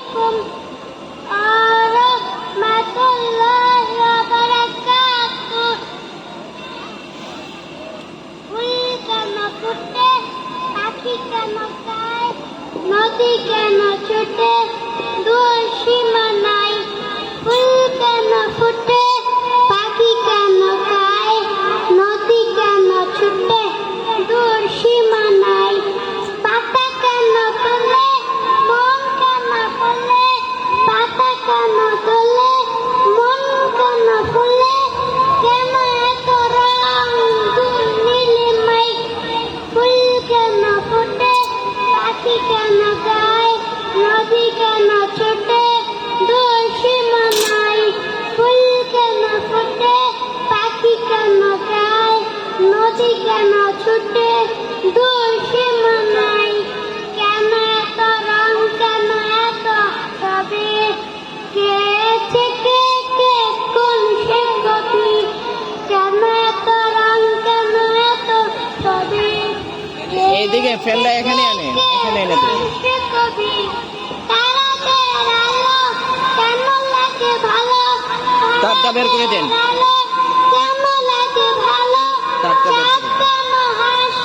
আলাইকুম ওয়া রাহমাতুল্লাহি ওয়া বারাকাতুহু। ফুল কেন ফুটে, পাখি কেন গায়, নদী কেন ছোটে, দূর সীমা নাই। ফুল কেন ফুটে, পাখি কেন গায়, নদী কেন ছোটে, দূর সীমা নাই। পাতা কেন তোলে, মন কেন ফুলে, পাতা কেন তোলে, মন কেন ফুলে, কেন এত রং দূর নীলিমাই। ফুল কেন ফুটে, পাখি কেন গায়, নদী কেন ছোটে, দূর সীমা নাই। ফুল কেন ফুটে, পাখি কেন গায়, নদী কেন ছোটে, দূর সীমা নাই। কেন এত রং, কেন এত ছবি, কে আছে কে কে, কোন সে কবি। কেন এত রং, কেন এত ছবি, এইদিকে ফ্যানটা এখানে আনে, এখানে এনে দে। সে কবি। তারাদের আলো কেন লাগে ভালো, তারটা বের করে দেন। আলো